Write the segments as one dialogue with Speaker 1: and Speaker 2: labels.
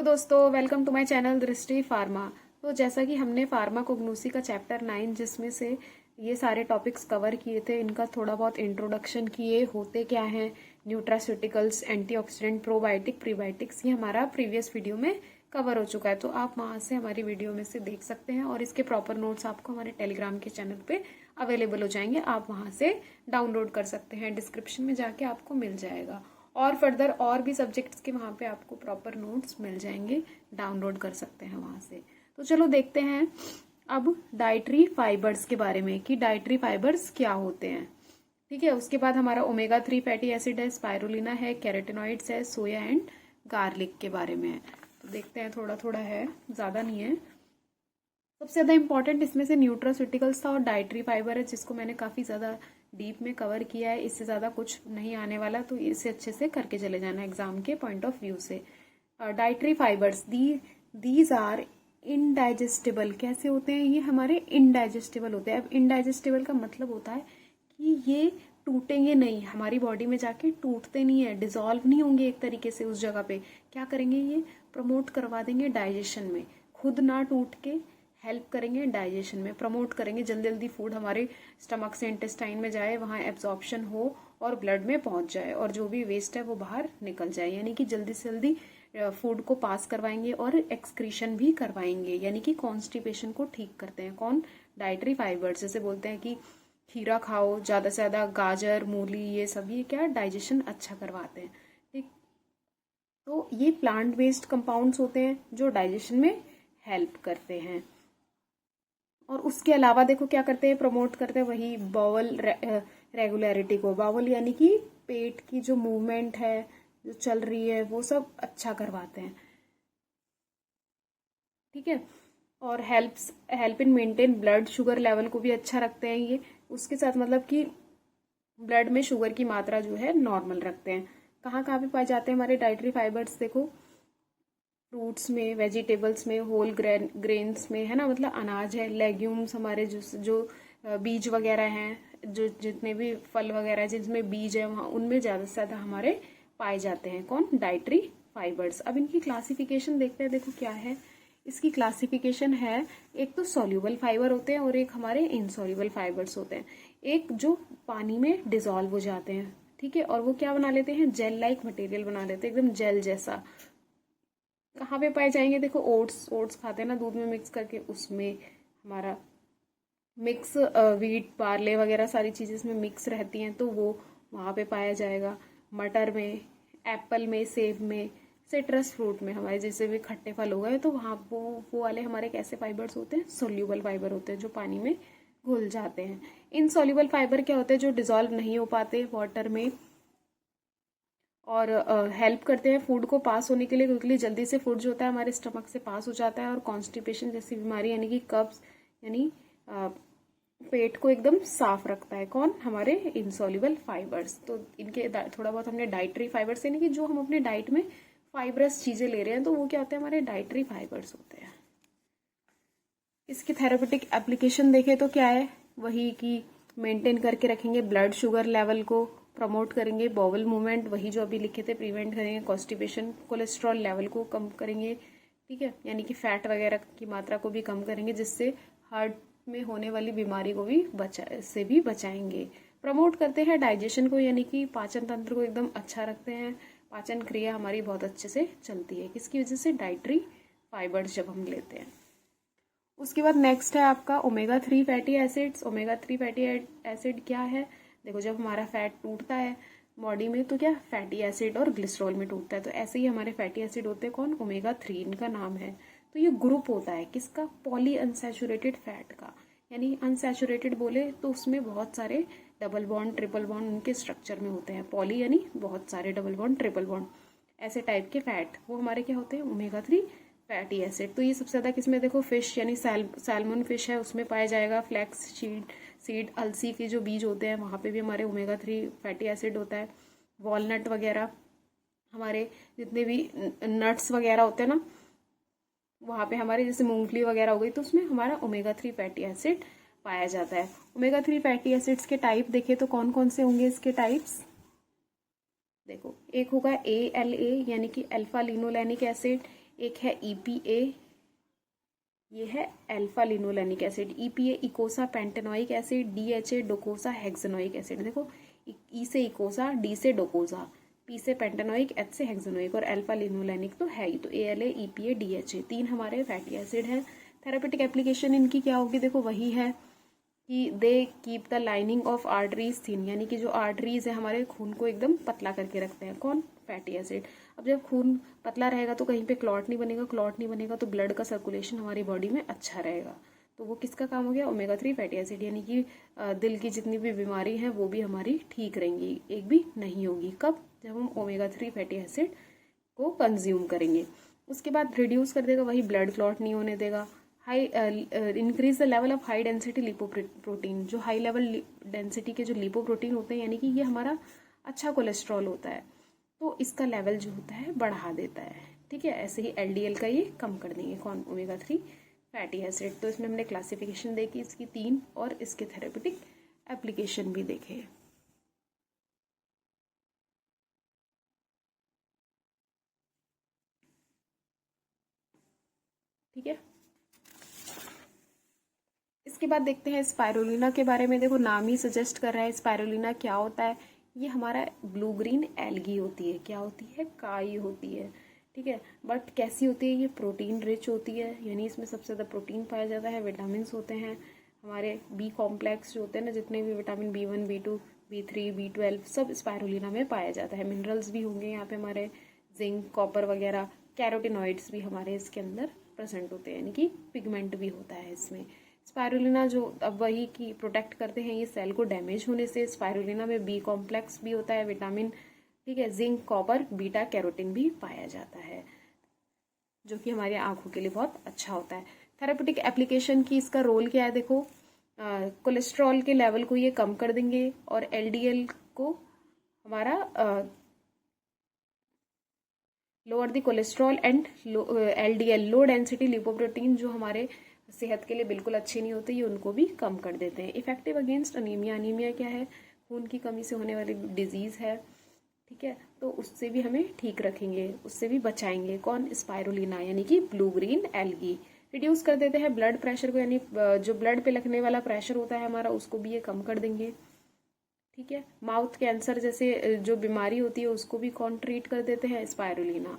Speaker 1: दोस्तों, welcome to my channel दृष्टि pharma. तो जैसा कि हमने फार्माकोग्नोसी का चैप्टर 9 जिसमें से ये सारे टॉपिक्स कवर किए थे, इनका थोड़ा बहुत इंट्रोडक्शन किए, होते क्या हैं, न्यूट्रास्यूटिकल्स, एंटीऑक्सीडेंट, प्रोबायोटिक, प्रीबायोटिक्स, ये हमारा प्रीवियस वीडियो में कवर हो चुका है। तो आप वहाँ से हमारी वीडियो में से देख सकते हैं और इसके प्रॉपर नोट्स आपको हमारे टेलीग्राम के चैनल पे अवेलेबल हो जाएंगे। आप वहाँ से डाउनलोड कर सकते हैं, डिस्क्रिप्शन में जाके आपको मिल जाएगा। और फर्दर और भी सब्जेक्ट्स के वहाँ पे आपको प्रॉपर नोट्स मिल जाएंगे, डाउनलोड कर सकते हैं वहाँ से। तो चलो देखते हैं अब डाइटरी फाइबर्स के बारे में कि डाइटरी फाइबर्स क्या होते हैं। ठीक है, उसके बाद हमारा ओमेगा 3 फैटी एसिड है, स्पाइरुलिना है, कैरोटिनॉइड्स है, सोया एंड गार्लिक के बारे में है। तो देखते हैं, थोड़ा थोड़ा है, ज़्यादा नहीं है। सबसे ज़्यादा इंपॉर्टेंट इसमें से न्यूट्रास्यूटिकल्स था और डाइटरी फाइबर है, जिसको मैंने काफ़ी ज़्यादा डीप में कवर किया है। इससे ज़्यादा कुछ नहीं आने वाला, तो इसे अच्छे से करके चले जाना एग्जाम के पॉइंट ऑफ व्यू से। Dietary fibres these are indigestible. कैसे होते हैं ये? हमारे इनडाइजेस्टेबल होते हैं। अब इनडाइजेस्टेबल का मतलब होता है कि ये टूटेंगे नहीं, हमारी बॉडी में जाके टूटते नहीं है, डिजॉल्व नहीं होंगे एक तरीके से उस जगह पे। क्या करेंगे? ये प्रमोट करवा देंगे डाइजेशन में, खुद ना टूट के हेल्प करेंगे डाइजेशन में, प्रमोट करेंगे जल्दी जल्दी फूड हमारे स्टमक से इंटेस्टाइन में जाए, वहाँ एब्जॉर्प्शन हो और ब्लड में पहुंच जाए और जो भी वेस्ट है वो बाहर निकल जाए। यानी कि जल्दी से जल्दी फूड को पास करवाएंगे और एक्सक्रीशन भी करवाएंगे, यानी कि कॉन्स्टिपेशन को ठीक करते हैं। कौन? Dietary fibres. जैसे बोलते हैं कि खीरा खाओ ज़्यादा से ज़्यादा, गाजर, मूली, ये सब ये क्या डाइजेशन अच्छा करवाते हैं। ठीक, तो ये प्लांट बेस्ड कंपाउंड्स होते हैं जो डाइजेशन में हेल्प करते हैं। और उसके अलावा देखो क्या करते हैं, प्रमोट करते हैं वही बाउल रेगुलरिटी को। बाउल यानी कि पेट की जो मूवमेंट है, जो चल रही है, वो सब अच्छा करवाते हैं। ठीक है, और help in maintain blood sugar level को भी अच्छा रखते हैं ये। उसके साथ मतलब कि ब्लड में शुगर की मात्रा जो है नॉर्मल रखते हैं। कहाँ कहाँ पे पाए जाते हैं हमारे डाइटरी फाइबर्स? देखो, फ्रूट्स में, वेजिटेबल्स में, होल ग्रेन्स में, है ना, मतलब अनाज है, लेग्यूम्स हमारे जो बीज वगैरह हैं, जो जितने भी फल वगैरह है जिसमें बीज है, वहाँ उनमें ज़्यादा से ज़्यादा हमारे पाए जाते हैं। कौन? Dietary fibres. अब इनकी क्लासिफिकेशन देखते हैं। देखो क्या है इसकी क्लासिफिकेशन है, एक तो सॉल्यूबल फाइबर होते हैं और एक हमारे इनसॉल्यूबल फाइबर्स होते हैं। एक जो पानी में डिजॉल्व हो जाते हैं, ठीक है, और वो क्या बना लेते हैं? जेल लाइक मटेरियल बना लेते हैं, एकदम जेल जैसा। कहाँ पे पाए जाएंगे? देखो, ओट्स खाते हैं ना दूध में मिक्स करके, उसमें हमारा मिक्स व्हीट, पार्ले वगैरह सारी चीज़ें इसमें मिक्स रहती हैं, तो वो वहाँ पे पाया जाएगा। मटर में, एप्पल में, सेब में, सिट्रस फ्रूट में, हमारे जैसे भी खट्टे फल हो गए, तो वहाँ वो वाले हमारे कैसे फाइबर्स होते हैं? सोल्यूबल फाइबर होते हैं, जो पानी में घुल जाते हैं। इनसॉल्यूबल फाइबर क्या होते हैं? जो डिजॉल्व नहीं हो पाते वाटर में और हेल्प करते हैं फूड को पास होने के लिए, क्योंकि जल्दी से फूड जो होता है हमारे स्टमक से पास हो जाता है। और कॉन्स्टिपेशन जैसी बीमारी यानी कि कब्ज, यानी पेट को एकदम साफ रखता है। कौन? हमारे इंसॉल्युबल फाइबर्स। तो इनके थोड़ा बहुत हमने डाइटरी फाइबर्स, यानी कि जो हम अपने डाइट में फाइबरस चीजें ले रहे हैं, तो वो क्या होते हैं? हमारे डाइटरी फाइबर्स होते हैं। इसकी थेरेपेटिक एप्लीकेशन देखें तो क्या है? वही कि मेंटेन करके रखेंगे ब्लड शुगर लेवल को, प्रमोट करेंगे बाउल मूवमेंट, वही जो अभी लिखे थे, प्रिवेंट करेंगे कॉन्स्टिपेशन, कोलेस्ट्रॉल लेवल को कम करेंगे, ठीक है, यानी कि फैट वगैरह की मात्रा को भी कम करेंगे, जिससे हार्ट में होने वाली बीमारी को भी बचाएंगे। प्रमोट करते हैं डाइजेशन को, यानी कि पाचन तंत्र को एकदम अच्छा रखते हैं, पाचन क्रिया हमारी बहुत अच्छे से चलती है। किसकी वजह से? डाइटरी फाइबर्स जब हम लेते हैं। उसके बाद नेक्स्ट है आपका omega 3 fatty acids. Omega 3 fatty acid क्या है? देखो, जब हमारा फैट टूटता है बॉडी में, तो क्या फैटी एसिड और ग्लिसरॉल में टूटता है, तो ऐसे ही हमारे फैटी एसिड होते हैं। कौन? ओमेगा 3, इनका नाम है। तो ये ग्रुप होता है किसका? पॉली अनसैचुरेटेड फैट का। यानी अनसैचुरेटेड बोले तो उसमें बहुत सारे डबल बॉन्ड, ट्रिपल बॉन्ड उनके स्ट्रक्चर में होते हैं। पॉली यानी बहुत सारे, डबल बॉन्ड, ट्रिपल बॉन्ड, ऐसे टाइप के फैट, वो हमारे क्या होते हैं? Omega 3 fatty acid. तो ये सबसे ज्यादा किसमें? देखो, फिश यानी सैल्मन फिश है, उसमें पाया जाएगा। फ्लैक्स सीड, अलसी के जो बीज होते हैं, वहाँ पे भी हमारे ओमेगा 3 फैटी एसिड होता है। वॉलनट वगैरह, हमारे जितने भी नट्स वगैरह होते हैं ना, वहाँ पे हमारे जैसे मूंगफली वगैरह हो गई, तो उसमें हमारा ओमेगा 3 फैटी एसिड पाया जाता है। ओमेगा 3 फैटी एसिड्स के टाइप देखे तो कौन कौन से होंगे इसके टाइप्स? देखो, एक होगा ALA यानी कि अल्फा लिनोलेनिक एसिड, एक है EPA, ये है alpha linolenic acid. EPA eicosapentaenoic acid, DHA docosahexaenoic acid. देखो, E से इकोसा, D से डोकोसा, P से पेंटेनोइक, H से हेक्सेनोइक और अल्फा लिनोलेनिक तो है ही। तो ALA, EPA, DHA 3 हमारे फैटी एसिड हैं। थेरापेटिक एप्लीकेशन इनकी क्या होगी? देखो वही है कि they keep the lining of arteries thin, यानी कि जो आर्टरीज है हमारे खून को एकदम पतला करके रखते हैं। कौन? Fatty acid. अब जब खून पतला रहेगा तो कहीं पे क्लॉट नहीं बनेगा, क्लॉट नहीं बनेगा तो ब्लड का सर्कुलेशन हमारी बॉडी में अच्छा रहेगा। तो वो किसका काम हो गया? ओमेगा 3 फैटी एसिड, यानी कि दिल की जितनी भी बीमारी है वो भी हमारी ठीक रहेंगी, एक भी नहीं होगी। कब? जब हम ओमेगा 3 फैटी एसिड को कंज्यूम करेंगे। उसके बाद रिड्यूस कर देगा, वही ब्लड क्लॉट नहीं होने देगा। High increase the level of high density lipoprotein, जो हाई लेवल डेंसिटी के जो लिपोप्रोटीन होते हैं, यानी कि ये हमारा अच्छा कोलेस्ट्रॉल होता है, तो इसका लेवल जो होता है बढ़ा देता है। ठीक है, ऐसे ही LDL का ये कम कर देंगे। कौन? Omega 3 fatty acid. तो इसमें हमने क्लासिफिकेशन देखी इसकी 3 और इसके थेरेपेटिक एप्लीकेशन भी देखे। ठीक है, इसके बाद देखते हैं स्पाइरुलिना के बारे में। देखो, नाम ही सजेस्ट कर रहा है स्पाइरुलिना क्या होता है। ये हमारा ब्लू ग्रीन एल्गी होती है। क्या होती है? काई होती है। ठीक है, बट कैसी होती है? ये प्रोटीन रिच होती है, यानी इसमें सबसे ज़्यादा प्रोटीन पाया जाता है, विटामिन होते हैं, हमारे बी कॉम्प्लेक्स जो होते हैं ना, जितने भी vitamin B1, B2, B3, B12 सब स्पाइरुलिना में पाया जाता है। मिनरल्स भी होंगे यहाँ पे हमारे, जिंक, कॉपर वगैरह। कैरोटिनॉइड्स भी हमारे इसके अंदर प्रेजेंट होते हैं, यानी कि पिगमेंट भी होता है इसमें। स्पाइरुलिना जो अब वही की प्रोटेक्ट करते हैं ये सेल को डैमेज होने से। स्पाइरुलिना में बी कॉम्प्लेक्स भी होता है, विटामिन, ठीक है, जिंक, कॉपर, बीटा कैरोटीन भी पाया जाता है, जो कि हमारी आंखों के लिए बहुत अच्छा होता है। थेरेपेटिक एप्लीकेशन की इसका रोल क्या है? देखो, कोलेस्ट्रॉल के लेवल को ये कम कर देंगे और LDL को हमारा lower the cholesterol and LDL, low density lipoprotein, जो हमारे सेहत के लिए बिल्कुल अच्छे नहीं होते, ये उनको भी कम कर देते हैं। Effective against anaemia. अनीमिया क्या है? खून की कमी से होने वाली डिजीज है। ठीक है, तो उससे भी हमें ठीक रखेंगे, उससे भी बचाएंगे। कौन? स्पाइरुलिना, यानी कि ब्लू ग्रीन एल्गी। रिड्यूस कर देते हैं ब्लड प्रेशर को, यानी जो ब्लड पे लगने वाला प्रेशर होता है हमारा, उसको भी ये कम कर देंगे। ठीक है, माउथ कैंसर जैसे जो बीमारी होती है उसको भी कौन ट्रीट कर देते हैं? स्पाइरुलिना।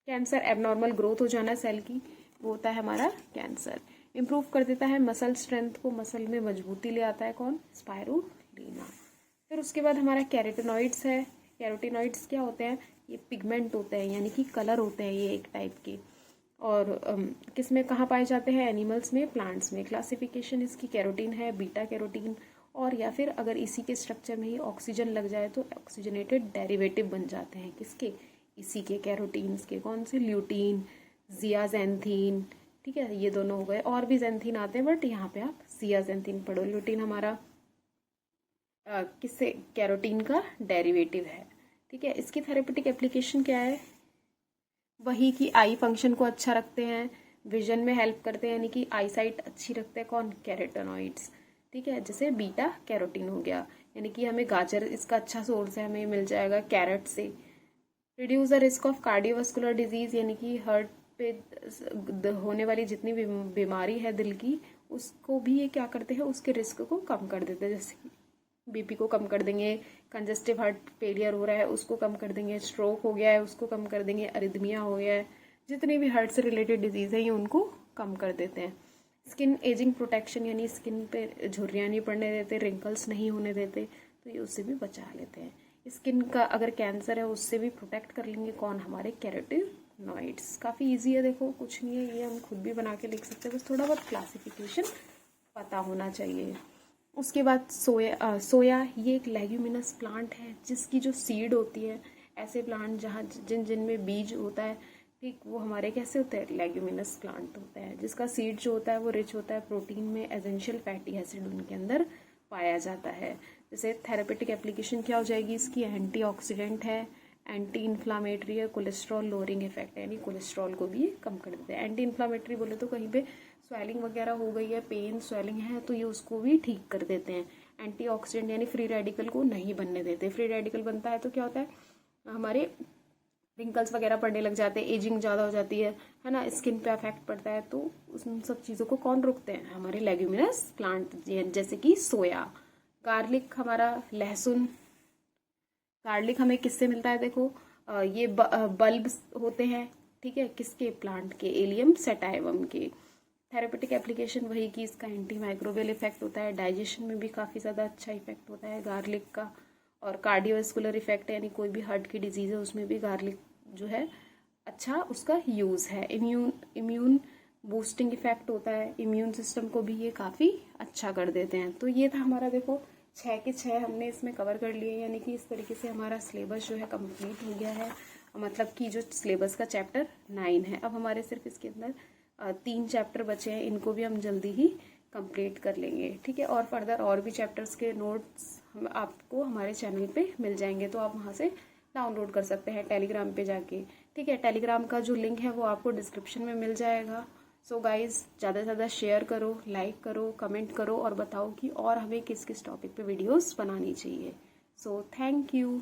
Speaker 1: कैंसर, एबनॉर्मल ग्रोथ हो जाना सेल की, वो होता है हमारा कैंसर। इम्प्रूव कर देता है मसल स्ट्रेंथ को, मसल में मजबूती ले आता है। कौन? स्पाइरुलिना। फिर उसके बाद हमारा कैरोटिनॉइड्स है। कैरोटिनॉइड्स क्या होते हैं? ये पिगमेंट होते हैं, यानी कि कलर होते हैं ये एक टाइप के। और किस में कहाँ पाए जाते हैं? एनिमल्स में, प्लांट्स में। क्लासिफिकेशन इसकी कैरोटीन है, बीटा कैरोटीन, और या फिर अगर इसी के स्ट्रक्चर में ही ऑक्सीजन लग जाए तो ऑक्सीजनेटेड डेरिवेटिव बन जाते हैं। किसके? इसी के, कैरोटीन्स के। कौन से? ल्यूटीन, जियाजेंथीन। ठीक है, ये दोनों हो गए, और भी जेंथीन आते हैं बट यहाँ पे आप जियाजेंथीन पढ़ो। ल्यूटीन हमारा किससे? कैरोटीन का डेरिवेटिव है। ठीक है, इसकी थेरेपेटिक एप्लीकेशन क्या है? वही कि आई फंक्शन को अच्छा रखते हैं, विजन में हेल्प करते हैं, यानी कि आई साइट अच्छी रखते हैं। कौन? कैरोटिनॉइड्स। ठीक है, जैसे बीटा कैरोटीन हो गया, यानी कि हमें गाजर इसका अच्छा सोर्स है, हमें मिल जाएगा कैरेट से। Reduce the risk of cardiovascular disease, यानी कि हार्ट पे होने वाली जितनी भी बीमारी है दिल की, उसको भी ये क्या करते हैं? उसके रिस्क को कम कर देते हैं। जैसे कि BP को कम कर देंगे, कंजेस्टिव हार्ट फेलियर हो रहा है उसको कम कर देंगे, स्ट्रोक हो गया है उसको कम कर देंगे, अरिदमिया हो गया है, जितनी भी हार्ट से रिलेटेड डिजीज है ये उनको कम कर देते हैं। स्किन एजिंग प्रोटेक्शन, यानी स्किन पे झुर्रियाँ नहीं पड़ने देते, रिंकल्स नहीं होने देते, तो ये उससे भी बचा लेते हैं। स्किन का अगर कैंसर है उससे भी प्रोटेक्ट कर लेंगे। कौन? हमारे कैरोटिनॉइड्स। काफ़ी इजी है, देखो कुछ नहीं है, ये हम खुद भी बना के लिख सकते हैं, बस थोड़ा बहुत क्लासिफिकेशन पता होना चाहिए। उसके बाद सोया ये एक लेग्यूमिनस प्लांट है, जिसकी जो सीड होती है, ऐसे प्लांट जहाँ जिनमें बीज होता है, ठीक, वो हमारे कैसे होते हैं? लेग्यूमिनस प्लांट होता है, जिसका सीड जो होता है वो रिच होता है प्रोटीन में, एसेंशियल फैटी एसिड उनके अंदर पाया जाता है। जैसे थेरेपेटिक एप्लीकेशन क्या हो जाएगी इसकी? एंटीऑक्सीडेंट है, एंटी इन्फ्लामेटरी है, कोलेस्ट्रॉल लोअरिंग इफेक्ट है, यानी कोलेस्ट्रॉल को भी कम कर देते हैं। एंटी इन्फ्लामेटरी बोले तो कहीं पे स्वेलिंग वगैरह हो गई है, पेन, स्वेलिंग है, तो ये उसको भी ठीक कर देते हैं। एंटीऑक्सीडेंट यानी फ्री रेडिकल को नहीं बनने देते। फ्री रेडिकल बनता है तो क्या होता है? हमारे रिंकल्स वगैरह पड़ने लग जाते हैं, एजिंग ज़्यादा हो जाती है ना, स्किन पे अफेक्ट पड़ता है, तो उन सब चीज़ों को कौन रोकते हैं? हमारे लेग्यूमिनस प्लांट, जैसे कि सोया, गार्लिक, हमारा लहसुन। गार्लिक हमें किससे मिलता है? देखो ये बल्ब होते हैं, ठीक है, किसके? प्लांट के, एलियम सैटाइवम के। थेरेपेटिक एप्लीकेशन वही कि इसका एंटी माइक्रोबियल इफेक्ट होता है, डाइजेशन में भी काफ़ी ज़्यादा अच्छा इफेक्ट होता है गार्लिक का, और कार्डियोवास्कुलर इफेक्ट है, यानी कोई भी हार्ट की डिजीज़ है उसमें भी गार्लिक जो है अच्छा उसका यूज़ है। इम्यून बूस्टिंग इफेक्ट होता है, इम्यून सिस्टम को भी ये काफ़ी अच्छा कर देते हैं। तो ये था हमारा, देखो 6 के 6 हमने इसमें कवर कर लिए, यानी कि इस तरीके से हमारा सिलेबस जो है कंप्लीट हो गया है, मतलब कि जो सिलेबस का चैप्टर 9 है। अब हमारे सिर्फ इसके अंदर 3 चैप्टर बचे हैं, इनको भी हम जल्दी ही कंप्लीट कर लेंगे, ठीक है। और फर्दर और भी चैप्टर्स के नोट्स हम आपको हमारे चैनल पे मिल जाएंगे, तो आप वहाँ से डाउनलोड कर सकते हैं टेलीग्राम पे जाके, ठीक है। टेलीग्राम का जो लिंक है वो आपको डिस्क्रिप्शन में मिल जाएगा। सो गाइज, ज़्यादा से ज़्यादा शेयर करो, लाइक करो, कमेंट करो, और बताओ कि और हमें किस किस टॉपिक पे वीडियोस बनानी चाहिए। So thank you.